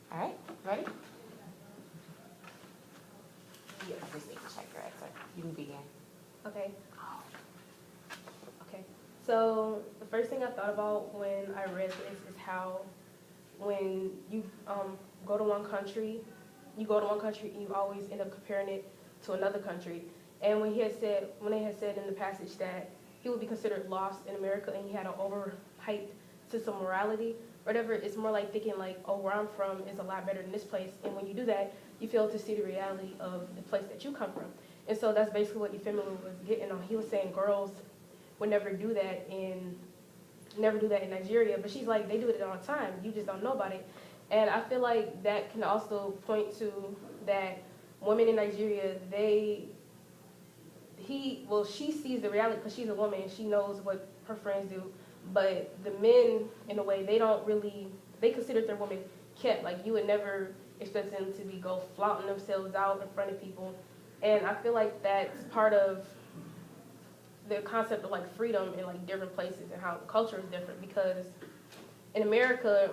All right, ready? Yeah, I just need to check your answer. You can begin. Okay. Okay. So the first thing I thought about when I read this is how when you go to one country, you always end up comparing it to another country. And when they had said in the passage that he would be considered lost in America and he had an overhyped sense of morality, or whatever, it's more like thinking like, oh, where I'm from is a lot better than this place. And when you do that, you fail to see the reality of the place that you come from. And so that's basically what Euphemia was getting on. He was saying girls would never do that in Nigeria, but she's like, they do it all the time. You just don't know about it. And I feel like that can also point to that women in Nigeria, she sees the reality because she's a woman and she knows what her friends do. But the men, in a way, they consider their women kept. Like, you would never expect them to go flaunting themselves out in front of people. And I feel like that's part of the concept of like freedom in like different places and how culture is different, because in America,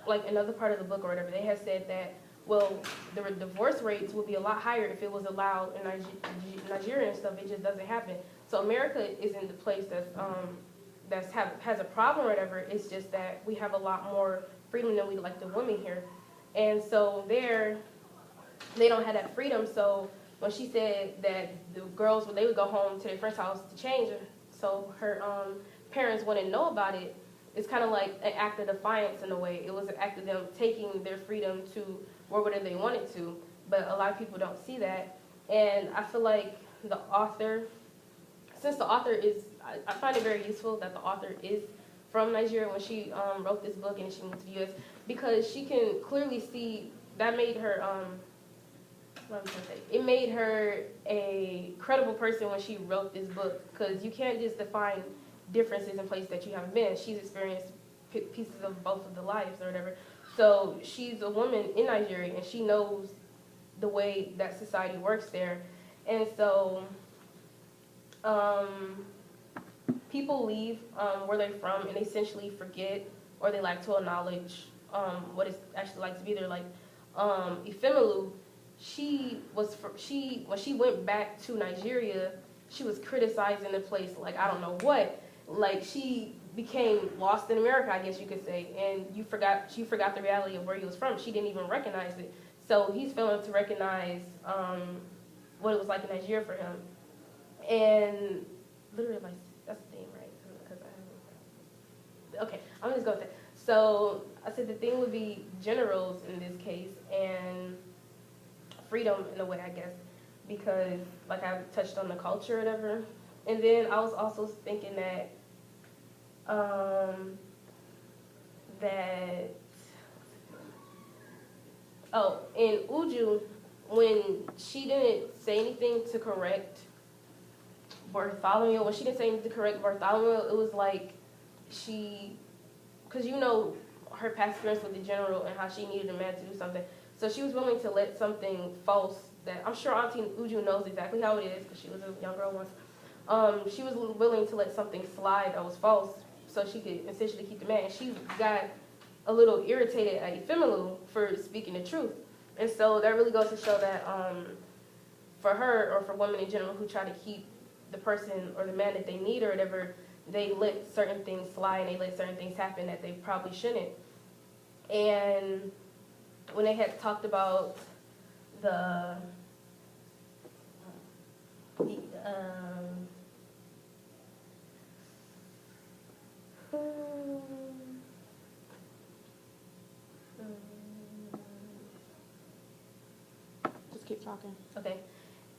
like another part of the book or whatever, they have said that, well, the divorce rates would be a lot higher if it was allowed in Nigeria and stuff. It just doesn't happen. So America isn't the place has a problem or whatever. It's just that we have a lot more freedom than we like the women here. And so they don't have that freedom. So when she said that the girls, when they would go home to their friend's house to change, so her parents wouldn't know about it, it's kind of like an act of defiance in a way. It was an act of them taking their freedom to wherever they wanted to, but a lot of people don't see that. And I feel like the author, since the author is, I find it very useful that the author is from Nigeria when she wrote this book and she moved to the U.S., because she can clearly see that made her, it made her a credible person when she wrote this book, because you can't just define differences in places that you haven't been. She's experienced pieces of both of the lives or whatever. So she's a woman in Nigeria and she knows the way that society works there. And so people leave where they're from and they essentially forget, or they like to acknowledge what it's actually like to be there. Like Ifemelu, when she went back to Nigeria, she was criticizing the place like I don't know what. Like, she became lost in America, I guess you could say, and she forgot the reality of where he was from. She didn't even recognize it. So he's failing to recognize what it was like in Nigeria for him. And literally, like, that's the thing, right? Okay, I'm just going with that. So I said the thing would be generals in this case and freedom in a way, I guess, because like I touched on the culture or whatever. And then I was also thinking that in Uju, when she didn't say anything to correct Bartholomew, it was like because her past experience with the general and how she needed a man to do something. So she was willing to let something false that I'm sure Auntie Uju knows exactly how it is because she was a young girl once. She was willing to let something slide that was false so she could essentially keep the man. And she got a little irritated at Ifemelu for speaking the truth. And so that really goes to show that for her, or for women in general who try to keep the person or the man that they need or whatever, they let certain things slide and they let certain things happen that they probably shouldn't. And when they had talked about the Just keep talking. okay.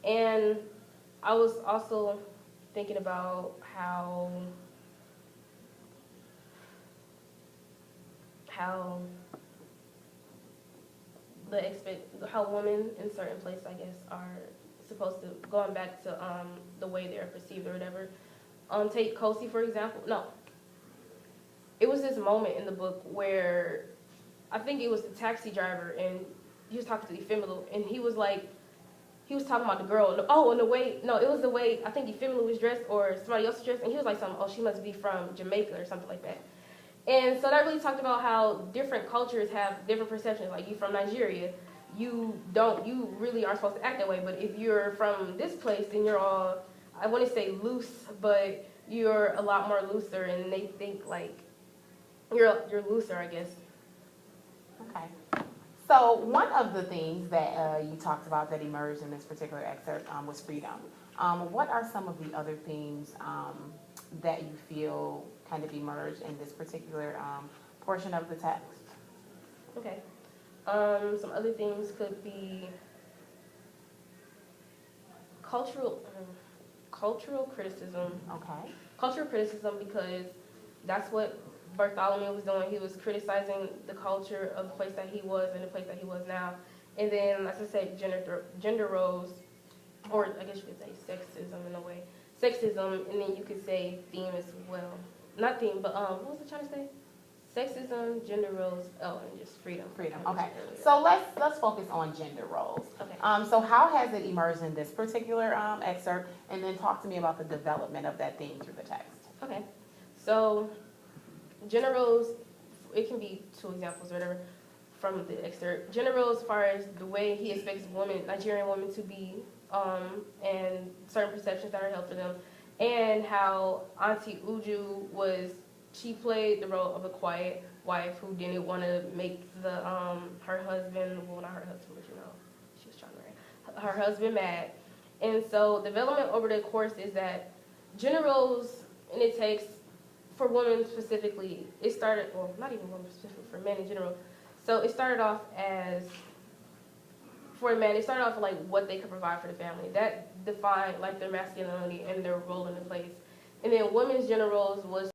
And I was also thinking about how how women in certain places, I guess, are supposed to, going back to the way they're perceived or whatever. Take Kosi, for example. No. It was this moment in the book where I think it was the taxi driver and he was talking to Ifemelu and he was talking about the girl. And the way, no, it was the way, I think Ifemelu was dressed or somebody else was dressed, and he was like something, oh, she must be from Jamaica or something like that. And so that really talked about how different cultures have different perceptions. Like, you from Nigeria, you really aren't supposed to act that way. But if you're from this place, then you're all, I want to say loose, but you're a lot more looser, and they think like you're looser, I guess. Okay. So one of the things that you talked about that emerged in this particular excerpt was freedom. What are some of the other themes that you feel kind of emerged in this particular portion of the text? Okay. Some other things could be cultural criticism. Okay. Cultural criticism, because that's what Bartholomew was doing. He was criticizing the culture of the place that he was and the place that he was now. And then, as I said, gender roles, or I guess you could say sexism in a way. Sexism, and then you could say theme as well. Not theme, but what was I trying to say? Sexism, gender roles, and just freedom. Freedom. Okay. So let's focus on gender roles. Okay. So how has it emerged in this particular excerpt? And then talk to me about the development of that theme through the text. Okay. So gender roles, it can be 2 examples or whatever from the excerpt. Gender roles, as far as the way he expects Nigerian women to be, and certain perceptions that are held for them, and how Auntie Uju she played the role of a quiet wife who didn't want to make her husband, well, not her husband, but she was trying to marry her husband mad. And so development over the course is that gender roles in the text, for women specifically, it started, well, not even women specifically, for men in general. So it started off as, for a man, it started off like what they could provide for the family. That defined like their masculinity and their role in the place. And then women's gender roles was